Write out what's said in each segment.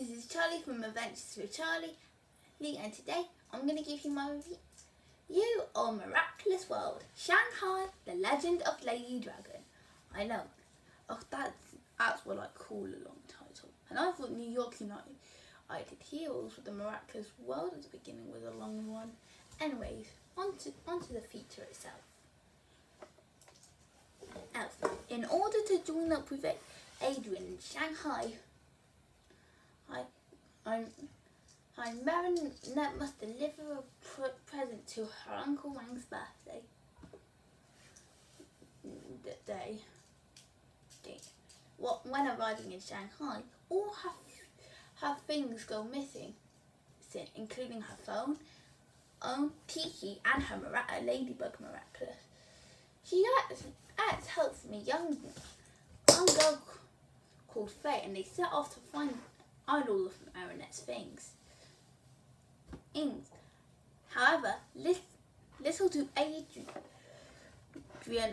this is Charlie from Adventures with Charlie, and today I'm going to give you my review on Miraculous World, Shanghai, The Legend of Lady Dragon. I know, that's what I call a long title. And I thought New York United Heroes with the Miraculous World at the beginning was a long one. Anyways, onto the feature itself. In order to join up with Adrian in Shanghai, Marinette must deliver a present to her Uncle Wang's birthday day. When arriving in Shanghai, all her things go missing, including her phone, Tiki, and her ladybug Miraculous. She asks help from a young girl called Faye, and they set off to find all of Marinette's things. However, little do Adrian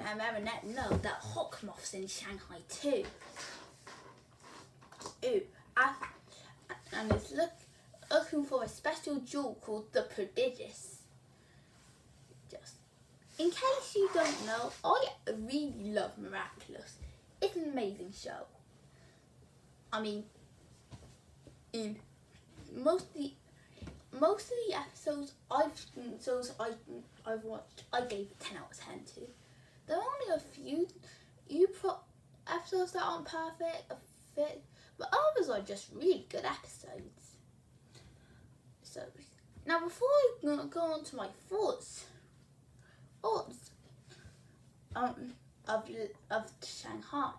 and Marinette know that Hawk Moth's in Shanghai too. And is looking for a special jewel called the Prodigious. Just in case you don't know, I really love Miraculous. It's an amazing show. I mean, in most of the episodes I've watched, I gave it 10 out of 10 to. There are only a few episodes that aren't perfect, but others are just really good episodes. So now, before I go on to my thoughts of Shanghai,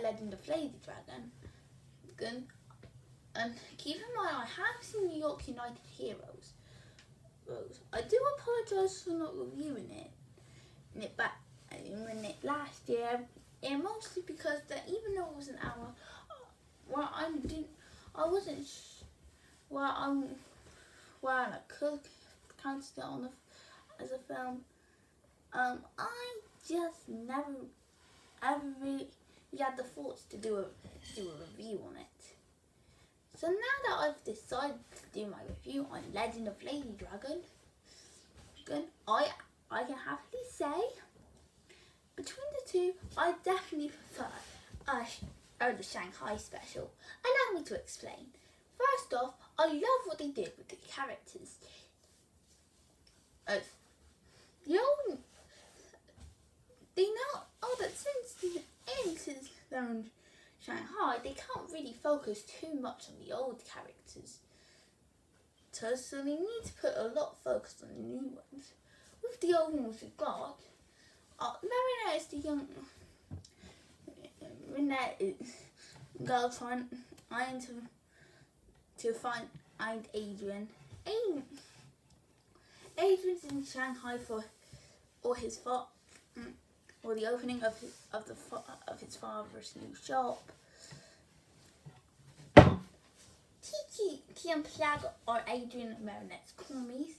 Legend of Lady Dragon, and keep in mind I have seen New York United Heroes. I do apologise for not reviewing it last year, and mostly because that even though it was an hour, I could consider it as a film. I just never ever really had the thoughts to do a review on it. So now that I've decided to do my review on Legend of Lady Dragon, I can happily say between the two, I definitely prefer the Shanghai special. Allow me to explain. First off, I love what they did with the characters. They know that since they're in Shanghai, they can't really focus too much on the old characters. So they need to put a lot of focus on the new ones. With the old ones we've got, Marinette is the young. Marinette is girl trying to find Adrian. Adrian's in Shanghai for the opening of his father's new shop. Tiki and Plag are Adrian and Marinette's cronies.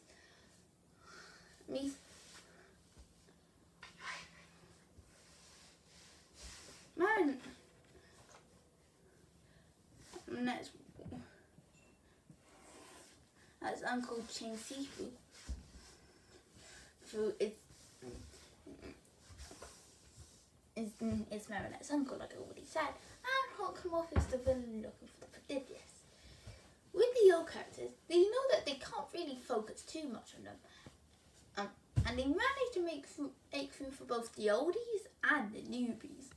Marinette's as Uncle Ching Sifu, who is Marinette's uncle, like I already said, and Hawkmoth is the villain looking for the Prodigious. With the old characters, they know that they can't really focus too much on them, and they manage to make room for both the oldies and the newbies.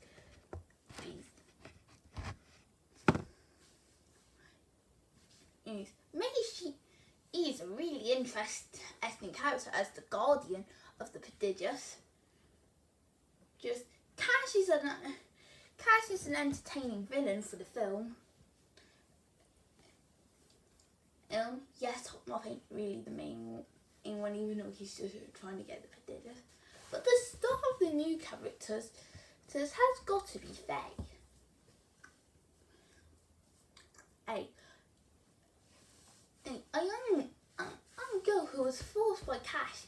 Maybe she is a really interesting character as the guardian of the Prodigious. Just Cash is an entertaining villain for the film. Yes, Hawkmoth ain't really the main one, even though he's just trying to get the Prodigious. But the star of the new characters has got to be Faye. A young girl who was forced by Cash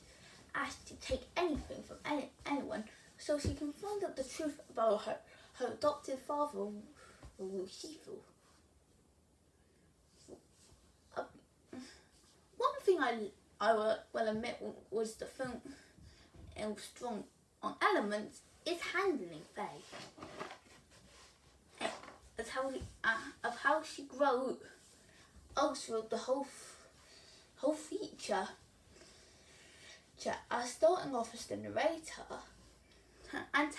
to take anything from anyone so she can find out the truth about her adopted father, Wu Shifu. thing I will admit was the film was strong on elements is handling Faye. Of how she grew throughout the whole feature. Starting off as the narrator and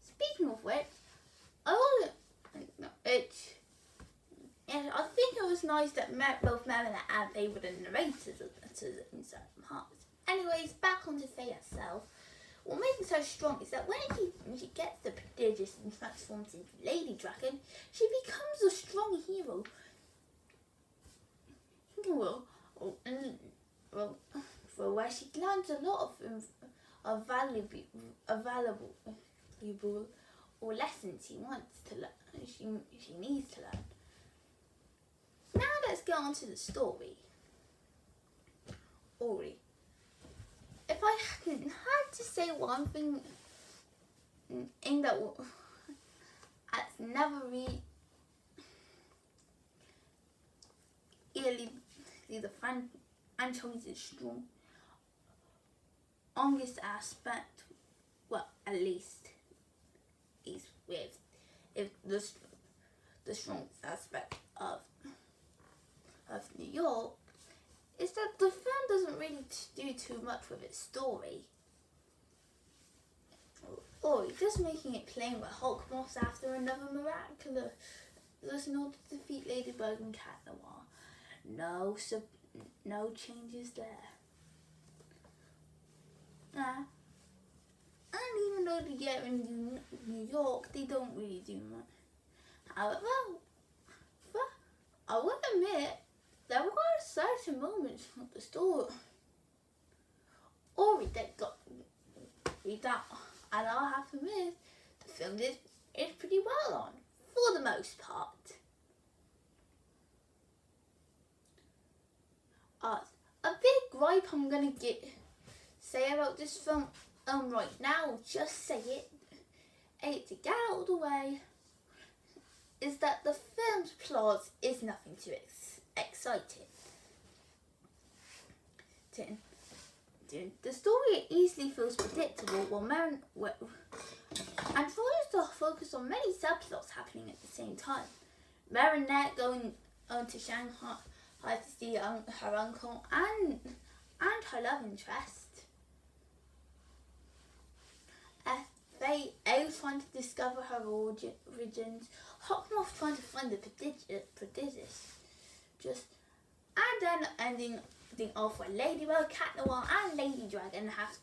speaking of which, I think it was nice that both Marilyn and Faye were the narrators in certain parts. Anyways, back onto Faye herself. What makes her so strong is that when she gets the prodigious and transforms into Lady Dragon, she becomes a strong hero. For where she learns a lot of valuable lessons she wants to learn. She needs to learn. Now let's get on to the story. Ori. If I had to say one thing in that that's never really the franchise's strongest aspect, well, at least is with the strongest aspect of New York, is that the film doesn't really do too much with its story. Or just making it plain where Hulk morphs after another Miraculous in order to defeat Ladybug and Cat Noir. No changes there. And even though they get in New York, they don't really do much. However, I will admit, there were certain moments of the story that got me down, and I'll have to admit, the film is pretty well on, for the most part. A big gripe I'm gonna say about this film right now, just say it to get out of the way, is that the film's plot is nothing too exciting. The story easily feels predictable and tries to focus on many subplots happening at the same time. Marinette going to Shanghai to see her uncle and her love interest. Faye trying to discover her origins. Hawkmoth trying to find the prodigious. And then ending off where Ladybug, Cat Noir and Lady Dragon have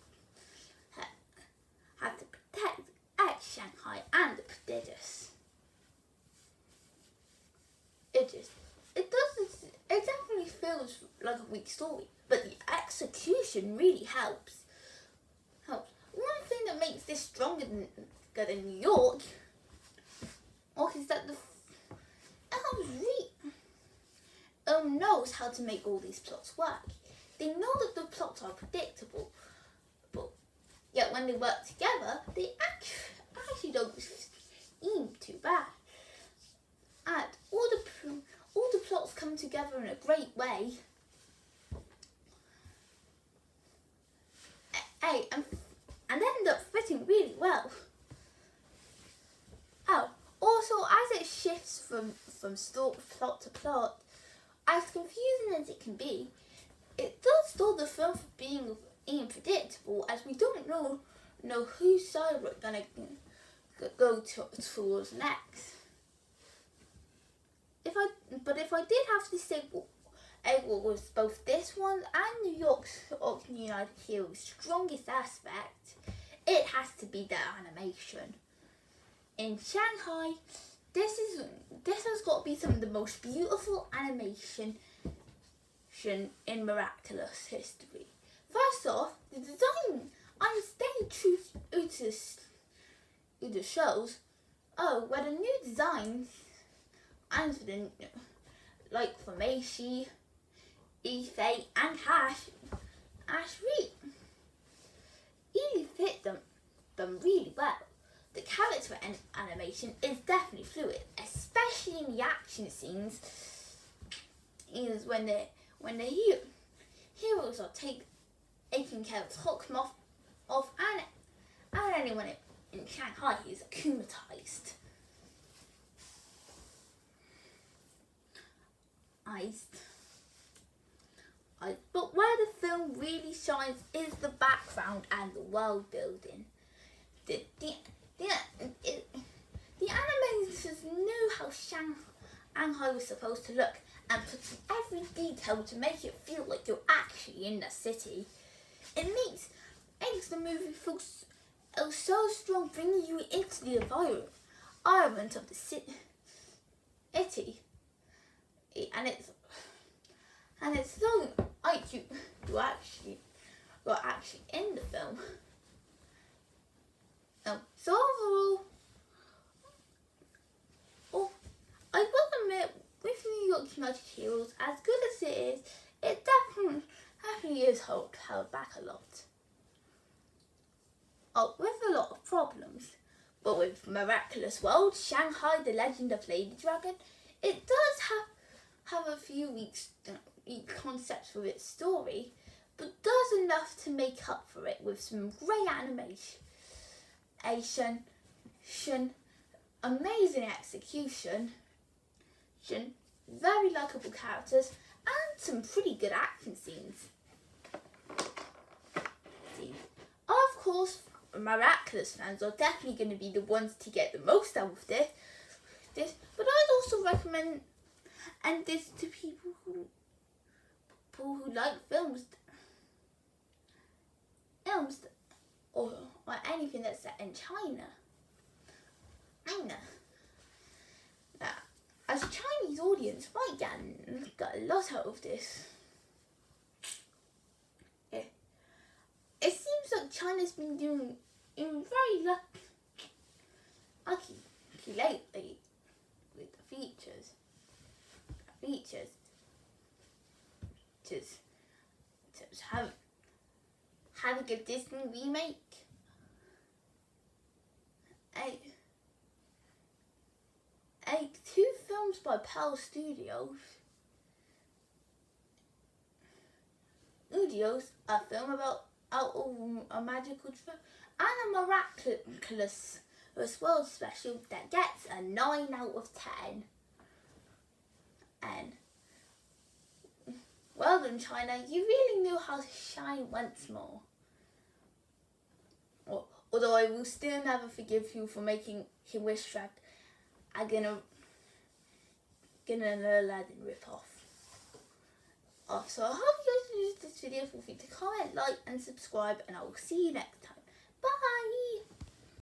to protect Shanghai and the prodigious. It definitely feels like a weak story, but the execution really helps. One thing that makes this stronger than New York is that the film knows how to make all these plots work. They know that the plots are predictable, but yet when they work together, they actually don't seem too bad. And all the plots come together in a great way. And end up fitting really well. Also, as it shifts from plot to plot, as confusing as it can be, it does stall the film for being unpredictable, as we don't know whose side we're gonna go towards next. If I did have to say what was both this one and New York's United Heroes' strongest aspect, it has to be the animation. In Shanghai, this has got to be some of the most beautiful animation in Miraculous history. First off, the design, I'm staying true to the shows. Where the new designs, and like for Maishi, Ifei and Ash really fit them really well. The character animation is definitely fluid, especially in the action scenes. Is when when the heroes are taking care of Hawkmoth off and anyone in Shanghai is akumatized. But where the film really shines is the background and the world building. The animators knew how Shanghai was supposed to look and put in every detail to make it feel like you're actually in the city. It makes the movie feel so strong, bringing you into the environment of the city. And it's so like you're actually in the film. So overall, I will admit, with New York United Heroes, as good as it definitely is held back a lot. With a lot of problems. But with Miraculous World, Shanghai, the Legend of Lady Dragon, it does have a few weak concepts for its story, but does enough to make up for it with some great animation, amazing execution, very likeable characters, and some pretty good action scenes. Of course, Miraculous fans are definitely going to be the ones to get the most out of this, but I'd also recommend this to people who like films or anything that's set in China. Now, as a Chinese audience, might get a lot out of this. It seems like China's been doing very lucky lately with the features. Just have a good Disney remake. Two films by Pearl Studios, a film about a magical trip, and a Miraculous World special that gets a 9 out of 10. And well done, China, you really knew how to shine once more. Although I will still never forgive you for making him wish track again an Aladdin rip-off. So I hope you guys enjoyed this video. Feel free to comment, like and subscribe, and I will see you next time. Bye!